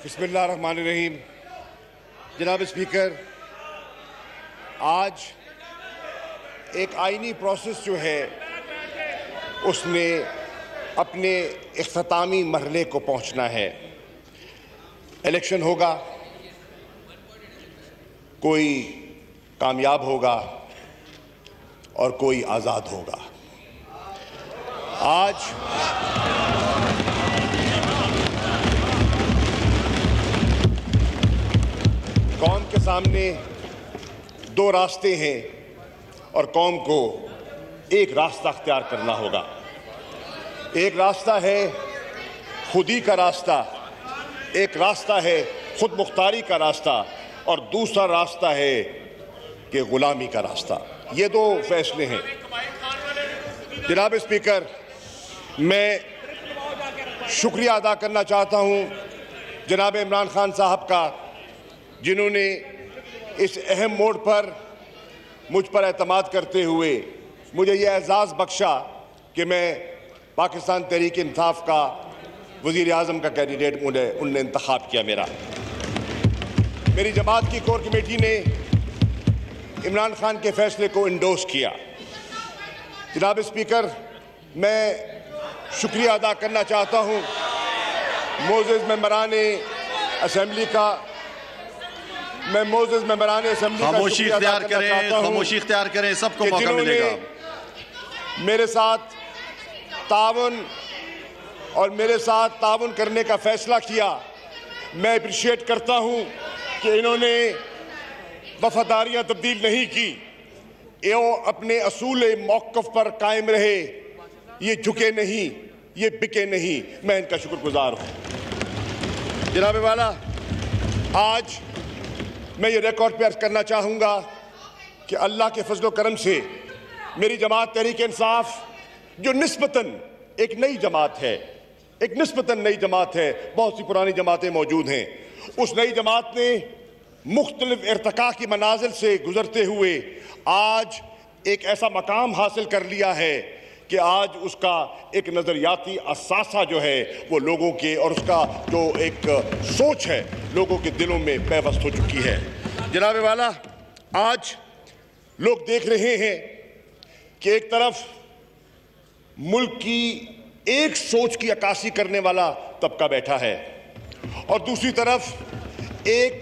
بسم اللہ الرحمن الرحیم. جناب اسپیکر، آج ایک آئینی پروسیس جو ہے اس نے اپنے اختتامی مرحلے کو پہنچنا ہے. الیکشن ہوگا، کوئی کامیاب ہوگا اور کوئی آزاد ہوگا. آج قوم کے سامنے دو راستے ہیں اور قوم کو ایک راستہ اختیار کرنا ہوگا. ایک راستہ ہے خودی کا راستہ، ایک راستہ ہے خود مختاری کا راستہ، اور دوسرا راستہ ہے کہ غلامی کا راستہ. یہ دو فیصلے ہیں. جناب اسپیکر، میں شکریہ ادا کرنا چاہتا ہوں جناب عمران خان صاحب کا، جنہوں نے اس اہم موڑ پر مجھ پر اعتماد کرتے ہوئے مجھے یہ اعزاز بخشا کہ میں پاکستان تحریک انصاف کا وزیر اعظم کا کینڈیڈیٹ انہوں نے انتخاب کیا. میری جماعت کی کور کمیٹی نے عمران خان کے فیصلے کو انڈورس کیا. جناب اسپیکر، میں شکریہ ادا کرنا چاہتا ہوں معزز ممبران اسمبلی کا. میں معزز ممبران اسمبلی کا شکریہ ادا کرنا چاہتا ہوں. خاموشی اختیار کریں، سب کو موقع ملے گا. میرے ساتھ تعاون کرنے کا فیصلہ کیا. میں اپریشیٹ کرتا ہوں کہ انہوں نے وفاداریاں تبدیل نہیں کی، یہ اپنے اصول موقف پر قائم رہے، یہ جھکے نہیں، یہ بکے نہیں. میں ان کا شکر گزار ہوں. جناب والا، آج میں یہ ریکارڈ پہ عرض کرنا چاہوں گا کہ اللہ کے فضل و کرم سے میری جماعت تحریک انصاف، جو نسبتاً ایک نئی جماعت ہے، بہت سی پرانی جماعتیں موجود ہیں، اس نئی جماعت نے مختلف ارتقاء کی منازل سے گزرتے ہوئے آج ایک ایسا مقام حاصل کر لیا ہے کہ آج اس کا ایک نظریاتی اثاثہ جو ہے وہ لوگوں کے، اور اس کا جو ایک سوچ ہے لوگوں کے دلوں میں پیوست ہو چکی ہے. جناب والا، آج لوگ دیکھ رہے ہیں کہ ایک طرف ملک کی ایک سوچ کی عکاسی کرنے والا طبقہ بیٹھا ہے اور دوسری طرف ایک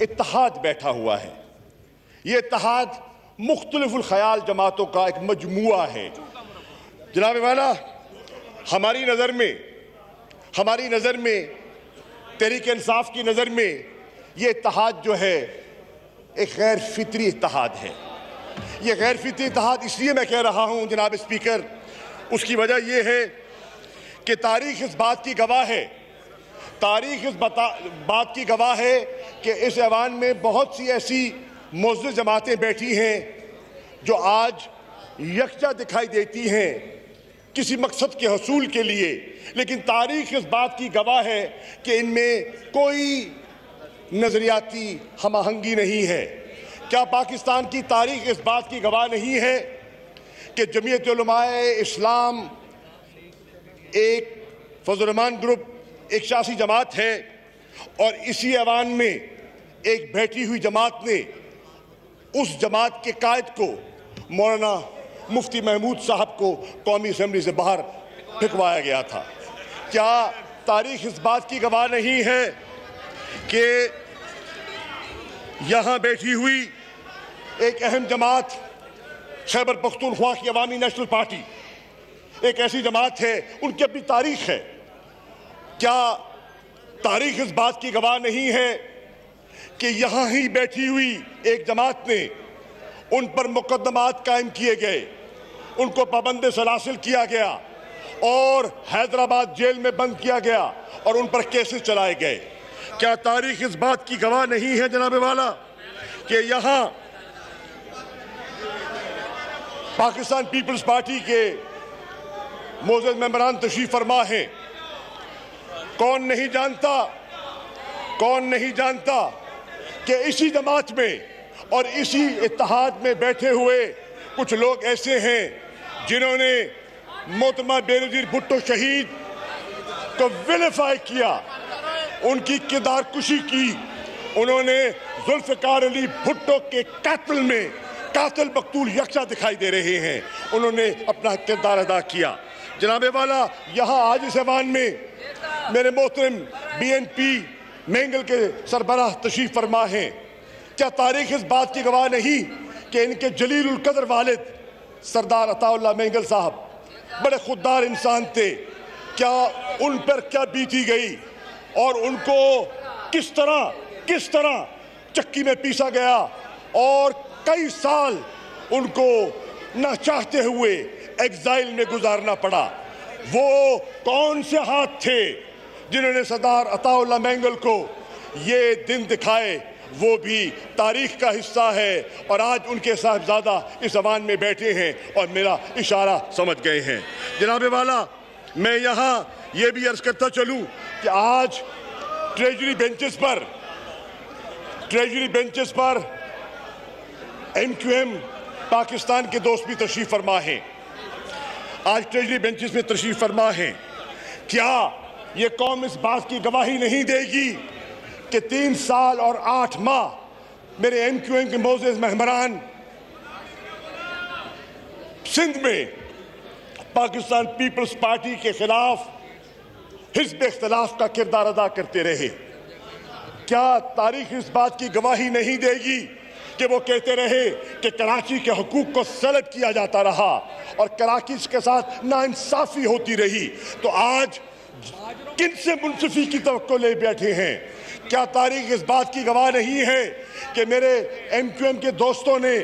اتحاد بیٹھا ہوا ہے. یہ اتحاد مختلف الخیال جماعتوں کا ایک مجموعہ ہے. جناب والا، ہماری نظر میں تحریک انصاف کی نظر میں یہ اتحاد جو ہے ایک غیر فطری اتحاد ہے. یہ غیر فطری اتحاد اس لیے میں کہہ رہا ہوں جناب اسپیکر، اس کی وجہ یہ ہے کہ تاریخ اس بات کی گواہ ہے کہ اس ایوان میں بہت سی ایسی معزز جماعتیں بیٹھی ہیں جو آج یکجا دکھائی دیتی ہیں کسی مقصد کے حصول کے لیے، لیکن تاریخ اس بات کی گواہ ہے کہ ان میں کوئی نظریاتی ہم آہنگی نہیں ہے. کیا پاکستان کی تاریخ اس بات کی گواہ نہیں ہے کہ جمعیت علماء اسلام ایک فضل الرحمان گروپ ایک سیاسی جماعت ہے، اور اسی ایوان میں ایک بیٹھی ہوئی جماعت نے اس جماعت کے قائد کو، مولانا مفتی محمود صاحب کو، قومی اسمبلی سے باہر پھینکوایا گیا تھا. کیا تاریخ اس بات کی گواہ نہیں ہے کہ یہاں بیٹھی ہوئی ایک اہم جماعت خیبر پختونخوا کی عوامی نیشنل پارٹی ایک ایسی جماعت ہے، ان کی اپنی تاریخ ہے. کیا تاریخ اس بات کی گواہ نہیں ہے کہ یہاں ہی بیٹھی ہوئی ایک جماعت نے ان پر مقدمات قائم کیے گئے، ان کو پابند سلاسل کیا گیا اور حیدرآباد جیل میں بند کیا گیا اور ان پر کیسز چلائے گئے؟ کیا تاریخ اس بات کی گواہ نہیں ہے جناب والا کہ یہاں پاکستان پیپلز پارٹی کے معزز ممبران تشریف فرما ہیں؟ کون نہیں جانتا کہ اسی جماعت میں اور اسی اتحاد میں بیٹھے ہوئے کچھ لوگ ایسے ہیں جنہوں نے محترمہ بے نظیر بھٹو شہید کو ویلیفائی کیا، ان کی کردار کشی کی، انہوں نے ذوالفقار علی بھٹو کے قاتل میں قاتل مقتول یکجا دکھائی دے رہے ہیں، انہوں نے اپنا کردار ادا کیا۔ جناب والا، یہاں آج اس ایوان میں میرے محترم بی این پی مینگل کے سربراہ تشریف فرما ہیں۔ کیا تاریخ اس بات کی گواہ نہیں کہ ان کے جلیل القدر والد سردار عطا اللہ مینگل صاحب بڑے خوددار انسان تھے؟ کیا ان پر کیا بیتی گئی اور ان کو کس طرح چکی میں پیسا گیا اور کئی سال ان کو نہ چاہتے ہوئے ایگزائل میں گزارنا پڑا؟ وہ کون سے ہاتھ تھے جنہوں نے سردار عطا اللہ مینگل کو یہ دن دکھائے؟ وہ بھی تاریخ کا حصہ ہے، اور آج ان کے صاحبزادہ اس ایوان میں بیٹھے ہیں اور میرا اشارہ سمجھ گئے ہیں۔ جناب والا، میں یہاں یہ بھی عرض کرتا چلوں کہ آج ٹریجری بینچز پر ایم کیو ایم پاکستان کے دوست بھی تشریف فرما ہیں، آج ٹریجری بینچز میں تشریف فرما ہیں۔ کیا یہ قوم اس بات کی گواہی نہیں دے گی کہ 3 سال اور 8 ماہ میرے ایم کیو ایم کے معزز مہمران سندھ میں پاکستان پیپلز پارٹی کے خلاف حزب اختلاف کا کردار ادا کرتے رہے؟ کیا تاریخ اس بات کی گواہی نہیں دے گی کہ وہ کہتے رہے کہ کراچی کے حقوق کو سلب کیا جاتا رہا اور کراچی کے ساتھ ناانصافی ہوتی رہی؟ تو آج کن سے منصفی کی توقع لے بیٹھے ہیں؟ کیا تاریخ اس بات کی گواہ نہیں ہے کہ میرے ایم کیو ایم کے دوستوں نے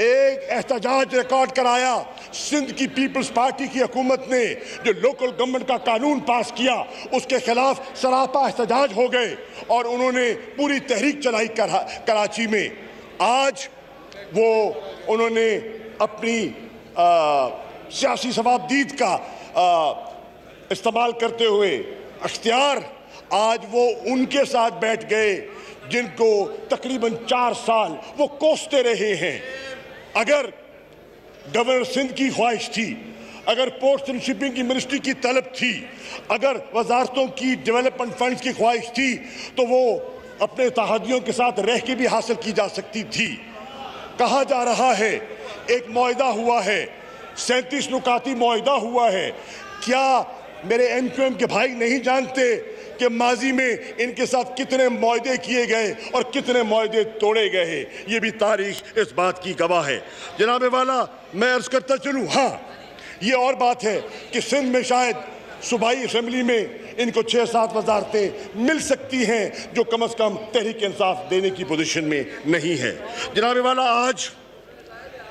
ایک احتجاج ریکارڈ کرایا؟ سندھ کی پیپلز پارٹی کی حکومت نے جو لوکل گورنمنٹ کا قانون پاس کیا اس کے خلاف سراپا احتجاج ہو گئے اور انہوں نے پوری تحریک چلائی کراچی میں۔ آج انہوں نے اپنی سیاسی ثوابدید کا استعمال کرتے ہوئے اختیار، آج وہ ان کے ساتھ بیٹھ گئے جن کو تقریباً 4 سال وہ کوستے رہے ہیں۔ اگر گورنر سندھ کی خواہش تھی، اگر پورٹس اینڈ شپنگ کی منسٹری کی طلب تھی، اگر وزارتوں کی ڈیولپمنٹ فنڈز کی خواہش تھی تو وہ اپنے اتحادیوں کے ساتھ رہ کے بھی حاصل کی جا سکتی تھی۔ کہا جا رہا ہے ایک معاہدہ ہوا ہے، 37 نکاتی معاہدہ ہوا ہے۔ کیا میرے ایم کیو ایم کے بھائی نہیں جانتے کہ ماضی میں ان کے ساتھ کتنے معاہدے کیے گئے اور کتنے معاہدے توڑے گئے؟ یہ بھی تاریخ اس بات کی گواہ ہے۔ جناب والا، میں عرض کرتا چلوں، ہاں یہ اور بات ہے کہ سندھ میں شاید صوبائی اسمبلی میں ان کو 6-7 وزارتیں مل سکتی ہیں جو کم از کم تحریک انصاف دینے کی پوزیشن میں نہیں ہے۔ جناب والا، آج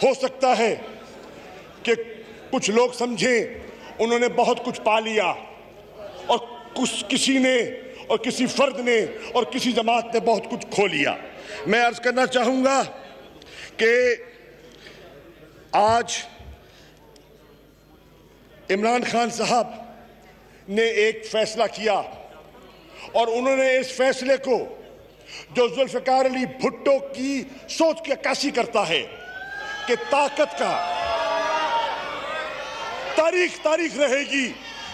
ہو سکتا ہے کہ کچھ لوگ سمجھیں انہوں نے بہت کچھ پا لیا اور کسی نے اور کسی فرد نے اور کسی جماعت نے بہت کچھ کھو لیا۔ میں عرض کرنا چاہوں گا کہ آج عمران خان صاحب نے ایک فیصلہ کیا اور انہوں نے اس فیصلے کو جو ذوالفقار علی بھٹو کی سوچ کی عکاسی کرتا ہے کہ طاقت کا تاریخ رہے گی،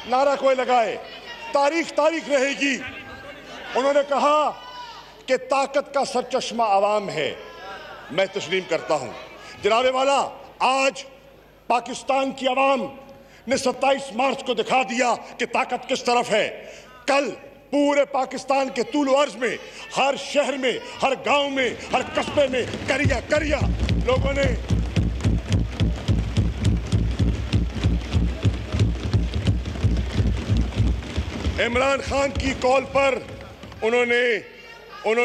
نعرہ کوئی لگائے، تاریخ رہے گی۔ انہوں نے کہا کہ طاقت کا سرچشمہ عوام ہے، میں تسلیم کرتا ہوں۔ جناب والا، آج پاکستان کی عوام نے 27 مارچ کو دکھا دیا کہ طاقت کس طرف ہے۔ کل پورے پاکستان کے طول و عرض میں، ہر شہر میں، ہر گاؤں میں، ہر قصبے میں کریا لوگوں نے عمران خان کی کال پر انہوں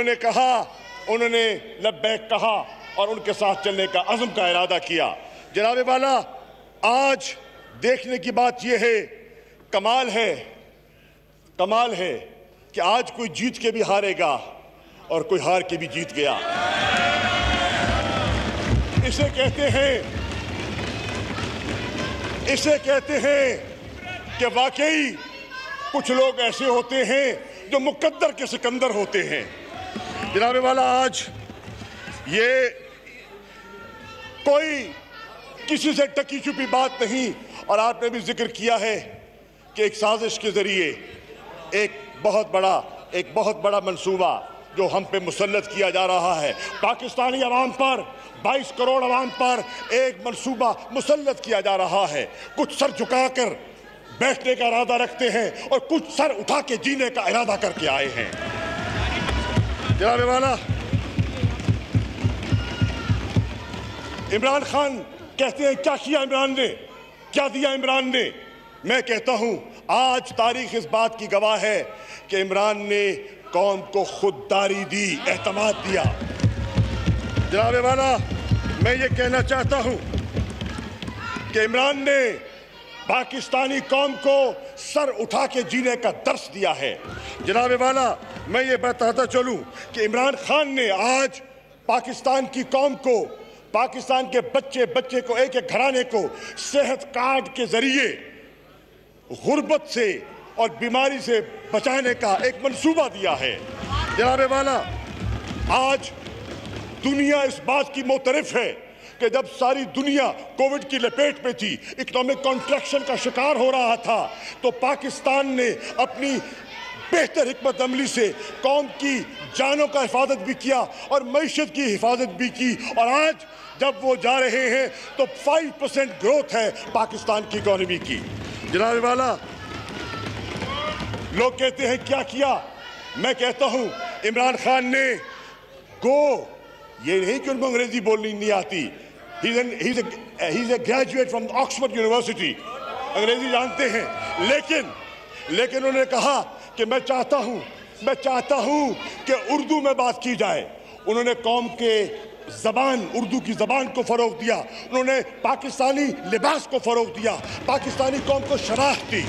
نے کہا، انہوں نے لبیک کہا اور ان کے ساتھ چلنے کا عزم کا ارادہ کیا۔ جناب والا، آج دیکھنے کی بات یہ ہے، کمال ہے کہ آج کوئی جیت کے بھی ہارے گا اور کوئی ہار کے بھی جیت گیا۔ اسے کہتے ہیں کہ واقعی کچھ لوگ ایسے ہوتے ہیں جو مقدر کے سکندر ہوتے ہیں۔ جناب والا، آج یہ کوئی کسی سے ٹکی چھپی بات نہیں، اور آپ نے بھی ذکر کیا ہے کہ ایک سازش کے ذریعے ایک بہت بڑا ایک بہت بڑا منصوبہ جو ہم پہ مسلط کیا جا رہا ہے، پاکستانی عوام پر، 22 کروڑ عوام پر ایک منصوبہ مسلط کیا جا رہا ہے۔ کچھ سر جھکا کر بیٹھنے کا ارادہ رکھتے ہیں اور کچھ سر اٹھا کے جینے کا ارادہ کر کے آئے ہیں۔ جناب والا، عمران خان کہتے ہیں کیا کیا عمران نے، کیا دیا عمران نے؟ میں کہتا ہوں آج تاریخ اس بات کی گواہ ہے کہ عمران نے قوم کو خودداری دی، اعتماد دیا۔ جناب والا، میں یہ کہنا چاہتا ہوں کہ عمران نے پاکستانی قوم کو سر اٹھا کے جینے کا درس دیا ہے۔ جناب والا، میں یہ بتاتا چلوں کہ عمران خان نے آج پاکستان کی قوم کو، پاکستان کے بچے کو، ایک ایک گھرانے کو صحت کارڈ کے ذریعے غربت سے اور بیماری سے بچانے کا ایک منصوبہ دیا ہے۔ جناب والا، آج دنیا اس بات کی معترف ہے کہ جب ساری دنیا کووڈ کی لپیٹ میں تھی، اکنامک کنٹریکشن کا شکار ہو رہا تھا، تو پاکستان نے اپنی بہتر حکمت عملی سے قوم کی جانوں کا حفاظت بھی کیا اور معیشت کی حفاظت بھی کی، اور آج جب وہ جا رہے ہیں تو 5% گروتھ ہے پاکستان کی اکانومی کی۔ جناب والا، لوگ کہتے ہیں کیا کیا؟ میں کہتا ہوں عمران خان نے یہ نہیں کہ ان کو انگریزی بولنی نہیں آتی، he's a graduate from Oxford University، انگریزی جانتے ہیں، لیکن انہوں نے کہا کہ میں چاہتا ہوں کہ اردو میں بات کی جائے۔ انہوں نے قوم کے اردو کی زبان کو فروغ دیا، انہوں نے پاکستانی لباس کو فروغ دیا، پاکستانی قوم کو شناخت دی۔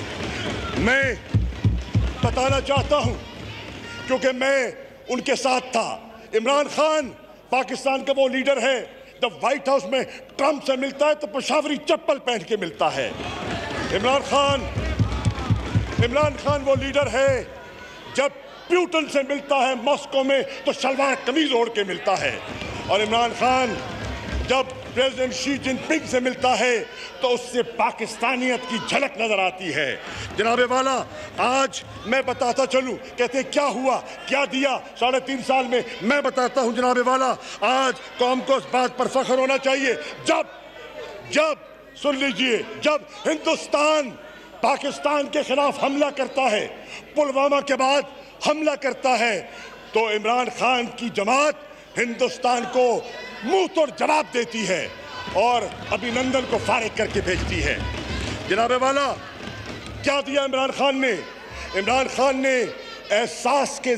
میں بتانا چاہتا ہوں کیونکہ میں ان کے ساتھ تھا، عمران خان پاکستان کا وہ لیڈر ہے جب وائٹ ہاؤس میں ٹرمپ سے ملتا ہے تو پشاوری چپل پہن کے ملتا ہے۔ عمران خان وہ لیڈر ہے جب پیوٹن سے ملتا ہے ماسکو میں تو شلوار قمیض اوڑھ کے ملتا ہے، اور عمران خان جب پریزیڈنٹ شی جن پنگ سے ملتا ہے تو اس سے پاکستانیت کی جھلک نظر آتی ہے۔ جناب والا، آج میں بتاتا چلوں، کہتے ہیں کیا ہوا، کیا دیا 3.5 سال میں بتاتا ہوں جناب والا، آج قوم کو اس بات پر فخر ہونا چاہیے جب سن لیجئے، جب ہندوستان پاکستان کے خلاف حملہ کرتا ہے، پلوامہ کے بعد حملہ کرتا ہے، تو عمران خان کی جماعت ہندوستان کو منہ توڑ جواب دیتی ہے اور ابھینندن کو فارغ کر کے بھیجتی ہے۔ جناب والا، کیا دیا عمران خان نے؟ عمران خان نے احساس کے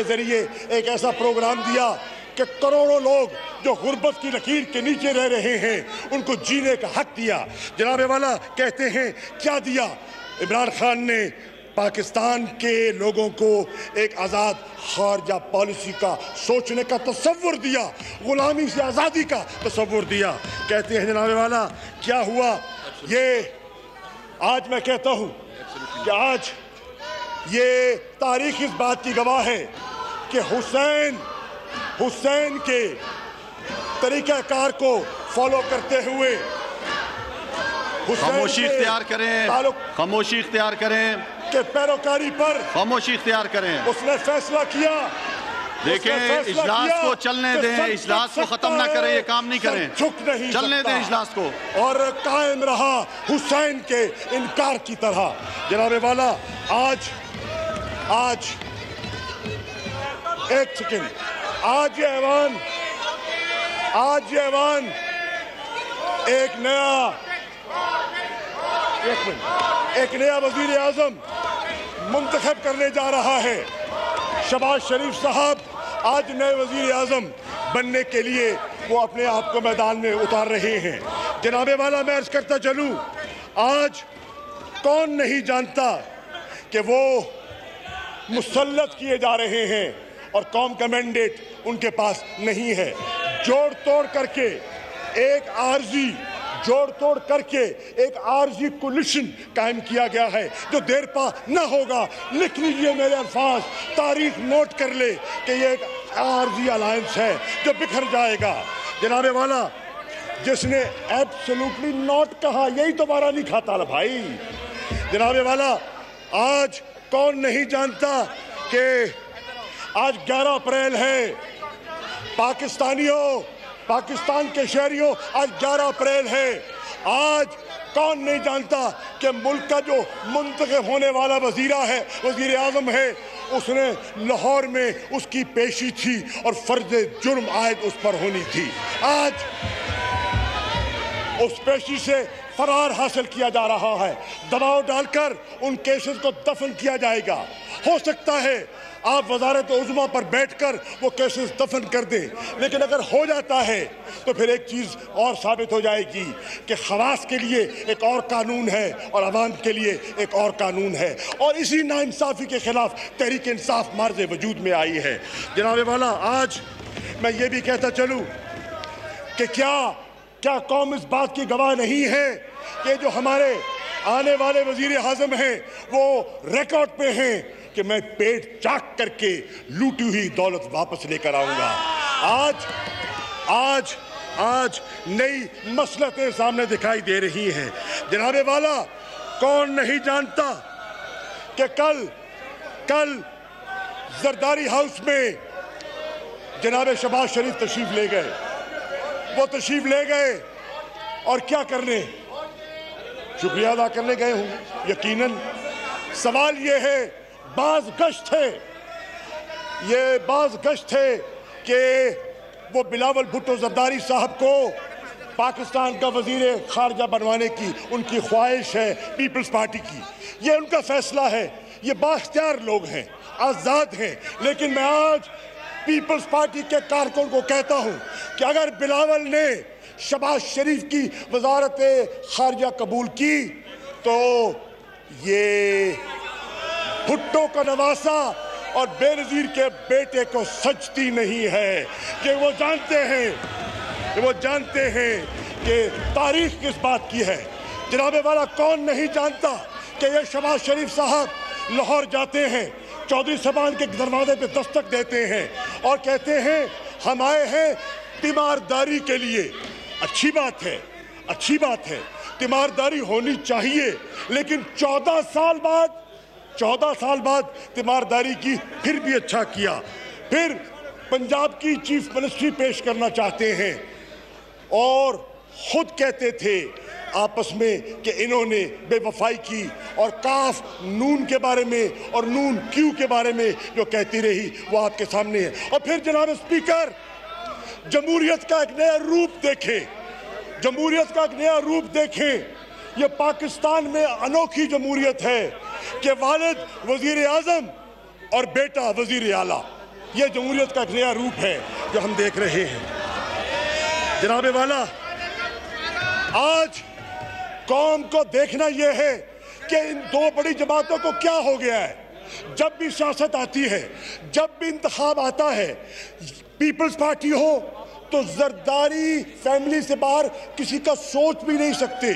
ذریعے ایک ایسا پروگرام دیا کہ کروڑوں لوگ جو غربت کی لکیر کے نیچے رہ رہے ہیں ان کو جینے کا حق دیا۔ جناب والا، کہتے ہیں کیا دیا؟ عمران خان نے پاکستان کے لوگوں کو ایک آزاد خارجہ پالیسی کا سوچنے کا تصور دیا، غلامی سے آزادی کا تصور دیا۔ کہتے ہیں جناب والا کیا ہوا؟ آج میں کہتا ہوں کہ آج یہ تاریخ اس بات کی گواہ ہے کہ حسین کے طریقہ کار کو فالو کرتے ہوئے خاموشی اختیار کریں کہ پیروکاری پر خاموشی اختیار کریں۔ اس نے فیصلہ کیا، دیکھیں اجلاس کو چلنے دیں، اجلاس کو ختم نہ کریں، یہ کام نہیں کریں، چلنے دیں اجلاس کو، اور قائم رہا حسین کے انکار کی طرح۔ جناب والا، آج ایک سیکنڈ، آج یہ ایوان ایک نیا وزیر اعظم منتخب کرنے جا رہا ہے۔ شہباز شریف صاحب آج نئے وزیر اعظم بننے کے لیے وہ اپنے آپ کو میدان میں اتار رہے ہیں۔ جناب والا، میں عرض کرتا چلوں، آج کون نہیں جانتا کہ وہ مسلط کیے جا رہے ہیں اور قوم کا مینڈیٹ ان کے پاس نہیں ہے۔ جوڑ توڑ کر کے ایک عارضی کولیشن قائم کیا گیا ہے جو دیر پا نہ ہوگا۔ لکھ لیجئے میرے الفاظ، تاریخ نوٹ کر لے کہ یہ ایک عارضی الائنس ہے جو بکھر جائے گا۔ جناب والا، جس نے ایبسولوٹلی ناٹ کہا یہی تو بارہ نہیں کھاتا بھائی۔ جناب والا، آج کون نہیں جانتا کہ آج 11 اپریل ہے؟ پاکستانیوں، پاکستان کے شہریوں، آج 11 اپریل ہے۔ آج کون نہیں جانتا کہ ملک کا جو منتخب ہونے والا وزیر اعظم ہے، اس نے لاہور میں اس کی پیشی تھی اور فرض جرم عائد اس پر ہونی تھی۔ آج اس پیشی سے فرار حاصل کیا جا رہا ہے، دباؤ ڈال کر ان کیسز کو دفن کیا جائے گا۔ ہو سکتا ہے آپ وزارت عظمیٰ پر بیٹھ کر وہ کیسز دفن کر دیں، لیکن اگر ہو جاتا ہے تو پھر ایک چیز اور ثابت ہو جائے گی کہ خواص کے لیے ایک اور قانون ہے اور عوام کے لیے ایک اور قانون ہے، اور اسی ناانصافی کے خلاف تحریک انصاف مارز وجود میں آئی ہے۔ جناب والا، آج میں یہ بھی کہتا چلوں کہ کیا قوم اس بات کی گواہ نہیں ہے کہ جو ہمارے آنے والے وزیر اعظم ہیں وہ ریکارڈ پہ ہیں کہ میں پیٹ چاک کر کے لوٹی ہوئی دولت واپس لے کر آؤں گا۔ آج نئی مصلحتیں سامنے دکھائی دے رہی ہیں۔ جناب والا، کون نہیں جانتا کہ کل زرداری ہاؤس میں جناب شہباز شریف تشریف لے گئے۔ وہ تشریف لے گئے اور کیا کرنے؟ شکریہ ادا کرنے گئے ہوں یقیناً۔ سوال یہ ہے، بعض گشت تھے کہ وہ بلاول بھٹو زرداری صاحب کو پاکستان کا وزیر خارجہ بنوانے کی ان کی خواہش ہے، پیپلز پارٹی کی۔ یہ ان کا فیصلہ ہے، یہ بااختیار لوگ ہیں، آزاد ہیں، لیکن میں آج پیپلز پارٹی کے کارکن کو کہتا ہوں کہ اگر بلاول نے شہباز شریف کی وزارت خارجہ قبول کی تو یہ بھٹو کا نواسا اور بے نظیر کے بیٹے کو سجتی نہیں ہے، کہ وہ جانتے ہیں کہ تاریخ کس بات کی ہے۔ جناب والا، کون نہیں جانتا کہ یہ شہباز شریف صاحب لاہور جاتے ہیں، چودھری صاحبان کے دروازے پہ دستک دیتے ہیں اور کہتے ہیں ہم آئے ہیں تیمارداری کے لیے۔ اچھی بات ہے، تیمارداری ہونی چاہیے، لیکن 14 سال بعد تیمارداری کی، پھر بھی اچھا کیا۔ پھر پنجاب کی چیف منسٹری پیش کرنا چاہتے ہیں اور خود کہتے تھے آپس میں کہ انہوں نے بے وفائی کی، اور کاف نون کے بارے میں اور نون کیو کے بارے میں جو کہتی رہی وہ آپ کے سامنے ہے۔ اور پھر جناب اسپیکر، جمہوریت کا ایک نیا روپ دیکھیں۔ یہ پاکستان میں انوکھی جمہوریت ہے کہ والد وزیر اعظم اور بیٹا وزیر اعلیٰ، یہ جمہوریت کا ایک نیا روپ ہے جو ہم دیکھ رہے ہیں۔ جناب والا، آج قوم کو دیکھنا یہ ہے کہ ان دو بڑی جماعتوں کو کیا ہو گیا ہے۔ جب بھی سیاست آتی ہے، جب بھی انتخاب آتا ہے، پیپلز پارٹی ہو تو زرداری فیملی سے باہر کسی کا سوچ بھی نہیں سکتے،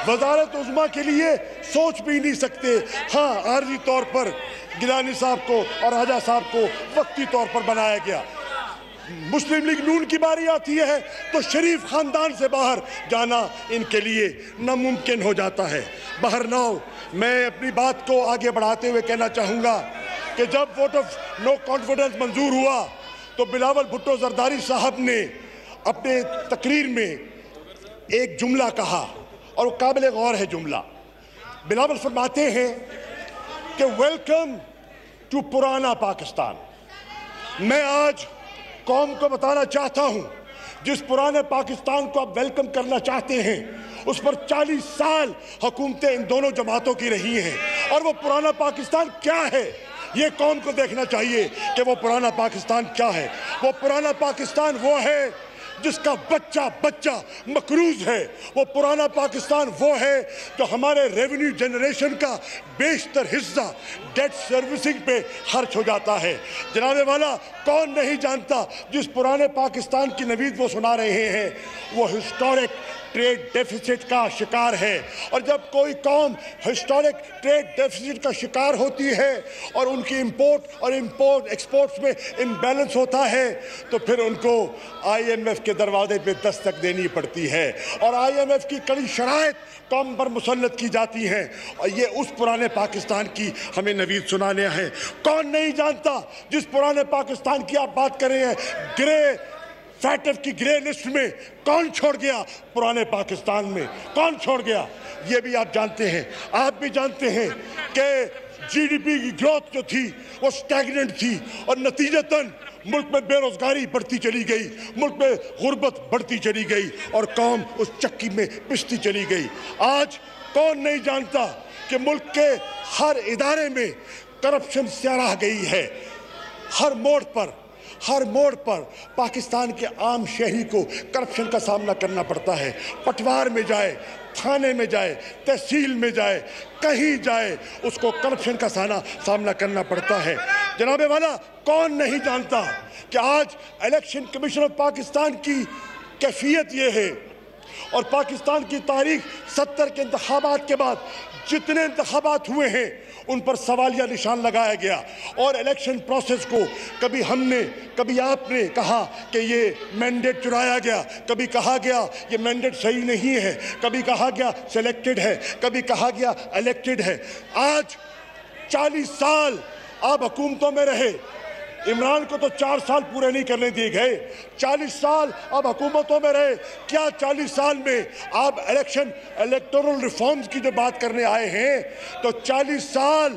وزارت عظمیٰ کے لیے سوچ بھی نہیں سکتے۔ ہاں، عارضی طور پر گیلانی صاحب کو اور راجہ صاحب کو وقتی طور پر بنایا گیا۔ مسلم لیگ نون کی باری آتی ہے تو شریف خاندان سے باہر جانا ان کے لیے ناممکن ہو جاتا ہے۔ بہرنحال، میں اپنی بات کو آگے بڑھاتے ہوئے کہنا چاہوں گا کہ جب ووٹ آف نو کانفیڈنس منظور ہوا تو بلاول بھٹو زرداری صاحب نے اپنے تقریر میں ایک جملہ کہا اور وہ قابل غور ہے جملہ۔ بلاول فرماتے ہیں کہ ویلکم ٹو پرانا پاکستان۔ میں آج قوم کو بتانا چاہتا ہوں، جس پرانے پاکستان کو آپ ویلکم کرنا چاہتے ہیں اس پر 40 سال حکومتیں ان دونوں جماعتوں کی رہی ہیں، اور وہ پرانا پاکستان کیا ہے یہ قوم کو دیکھنا چاہیے کہ وہ پرانا پاکستان کیا ہے۔ وہ پرانا پاکستان وہ ہے جس کا بچہ مقروض ہے۔ وہ پرانا پاکستان وہ ہے جو ہمارے ریونیو جنریشن کا بیشتر حصہ ڈیٹ سروسنگ پہ خرچ ہو جاتا ہے۔ جناب والا، کون نہیں جانتا جس پرانے پاکستان کی نوید وہ سنا رہے ہیں وہ ہسٹورک ٹریڈ ڈیفیسٹ کا شکار ہے، اور جب کوئی قوم ہسٹورک ٹریڈ ڈیفیسٹ کا شکار ہوتی ہے اور ان کی امپورٹ اور ایکسپورٹس میں امبیلنس ہوتا ہے تو پھر ان کو آئی ایم ایف کے دروازے پہ دستک دینی پڑتی ہے، اور آئی ایم ایف کی کڑی شرائط قوم پر مسلط کی جاتی ہیں، اور یہ اس پرانے پاکستان کی ہمیں نوید سنانے ہیں۔ کون نہیں جانتا جس پرانے پاکستان کی آپ بات کر رہے ہیں، گرے فیٹف کی گرے لسٹ میں کون چھوڑ گیا؟ پرانے پاکستان میں کون چھوڑ گیا؟ یہ بھی آپ جانتے ہیں۔ آپ بھی جانتے ہیں کہ جی ڈی پی کی گروتھ جو تھی وہ سٹیگننٹ تھی، اور نتیجتاً ملک میں بے روزگاری بڑھتی چلی گئی، ملک میں غربت بڑھتی چلی گئی، اور قوم اس چکی میں پستی چلی گئی۔ آج کون نہیں جانتا کہ ملک کے ہر ادارے میں کرپشن سراہ گئی ہے۔ ہر موڑ پر پاکستان کے عام شہری کو کرپشن کا سامنا کرنا پڑتا ہے۔ پٹوار میں جائے، تھانے میں جائے، تحصیل میں جائے، کہیں جائے، اس کو کرپشن کا سامنا کرنا پڑتا ہے۔ جناب والا، کون نہیں جانتا کہ آج الیکشن کمیشن آف پاکستان کی کیفیت یہ ہے، اور پاکستان کی تاریخ 70 کے انتخابات کے بعد جتنے انتخابات ہوئے ہیں ان پر سوالیہ نشان لگایا گیا، اور الیکشن پروسیس کو کبھی ہم نے، کبھی آپ نے کہا کہ یہ مینڈیٹ چرایا گیا، کبھی کہا گیا یہ مینڈیٹ صحیح نہیں ہے، کبھی کہا گیا سلیکٹڈ ہے، کبھی کہا گیا الیکٹڈ ہے۔ آج 40 سال آپ حکومتوں میں رہے، عمران کو تو 4 سال پورے نہیں کرنے دیے گئے، 40 سال آپ حکومتوں میں رہے۔ کیا 40 سال میں آپ الیکٹورل ریفارمز کی جو بات کرنے آئے ہیں، تو 40 سال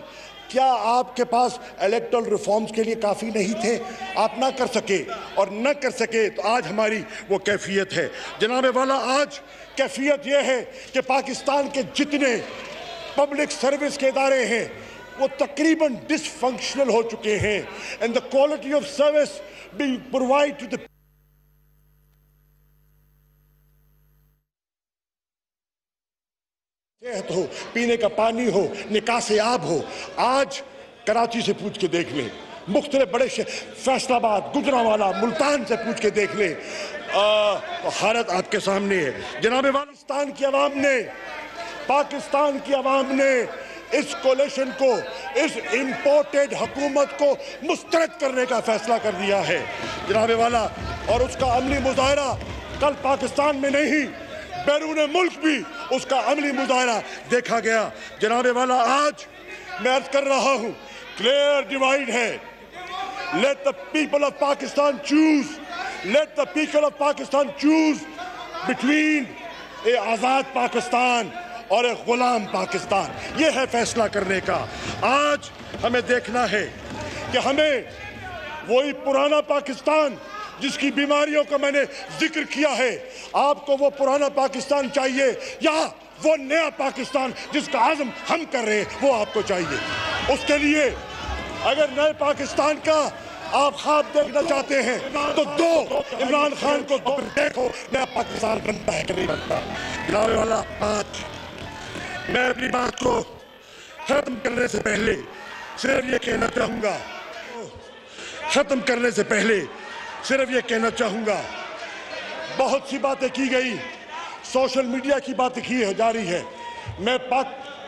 کیا آپ کے پاس الیکٹورل ریفارمز کے لیے کافی نہیں تھے؟ آپ نہ کر سکے، اور نہ کر سکے تو آج ہماری وہ کیفیت ہے۔ جناب والا، آج کیفیت یہ ہے کہ پاکستان کے جتنے پبلک سروس کے ادارے ہیں وہ تقریباً ڈس فنکشنل ہو چکے ہیں، and the quality of service being provided to the صحت ہو، پینے کا پانی ہو، نکاس آب ہو۔ آج کراچی سے پوچھ کے دیکھ لیں، مختلف بڑے فیصل آباد، گجرانوالہ، ملتان سے پوچھ کے دیکھ لیں، تو حالت آپ کے سامنے ہے۔ جناب پاکستان کی عوام نے اس کولیشن کو، اس امپورٹڈ حکومت کو مسترد کرنے کا فیصلہ کر دیا ہے جناب والا، اور اس کا عملی مظاہرہ کل پاکستان میں نہیں، بیرون ملک بھی اس کا عملی مظاہرہ دیکھا گیا۔ جناب والا، آج میں عرض کر رہا ہوں، کلیئر ڈیوائیڈ ہے۔ Let the people of Pakistan choose. Let the people of Pakistan choose between a آزاد پاکستان اور ایک غلام پاکستان۔ یہ ہے فیصلہ کرنے کا۔ آج ہمیں دیکھنا ہے کہ ہمیں وہی پرانا پاکستان جس کی بیماریوں کا میں نے ذکر کیا ہے، آپ کو وہ پرانا پاکستان چاہیے، یا وہ نیا پاکستان جس کا عزم ہم کر رہے ہیں وہ آپ کو چاہیے؟ اس کے لیے اگر نئے پاکستان کا آپ خواب دیکھنا چاہتے ہیں تو دو عمران خان کو دیکھو، نیا پاکستان بنتا ہے کہ نہیں بنتا۔ جناب والا، آج میں اپنی بات کو ختم کرنے سے پہلے صرف یہ کہنا چاہوں گا، بہت سی باتیں کی گئی، سوشل میڈیا کی باتیں کی جا رہی ہے۔ میں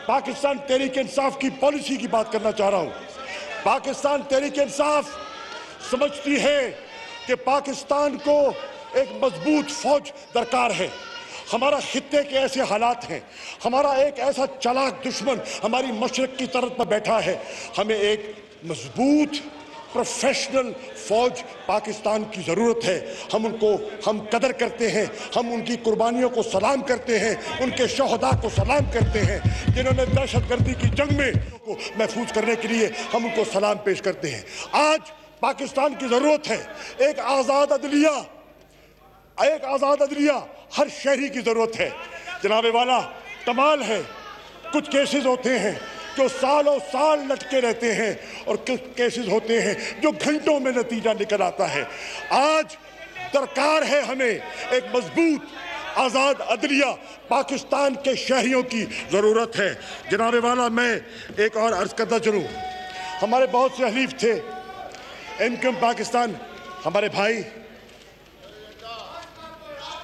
پاکستان تحریک انصاف کی پالیسی کی بات کرنا چاہ رہا ہوں۔ پاکستان تحریک انصاف سمجھتی ہے کہ پاکستان کو ایک مضبوط فوج درکار ہے۔ ہمارا خطے کے ایسے حالات ہیں، ہمارا ایک ایسا چالاک دشمن ہماری مشرق کی طرف پر بیٹھا ہے، ہمیں ایک مضبوط پروفیشنل فوج پاکستان کی ضرورت ہے۔ ہم قدر کرتے ہیں، ہم ان کی قربانیوں کو سلام کرتے ہیں، ان کے شہداء کو سلام کرتے ہیں، جنہوں نے دہشت گردی کی جنگ میں کو محفوظ کرنے کے لیے ہم ان کو سلام پیش کرتے ہیں۔ آج پاکستان کی ضرورت ہے ایک آزاد عدلیہ، ہر شہری کی ضرورت ہے۔ جناب والا، کمال ہے، کچھ کیسز ہوتے ہیں جو سالوں سال لٹکے رہتے ہیں، اور کچھ کیسز ہوتے ہیں جو گھنٹوں میں نتیجہ نکل آتا ہے۔ آج درکار ہے ہمیں ایک مضبوط آزاد عدلیہ، پاکستان کے شہریوں کی ضرورت ہے۔ جناب والا، میں ایک اور عرض کرتا چلوں، ہمارے بہت سے حلیف تھے، انکم پاکستان ہمارے بھائی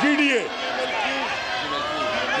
GDA।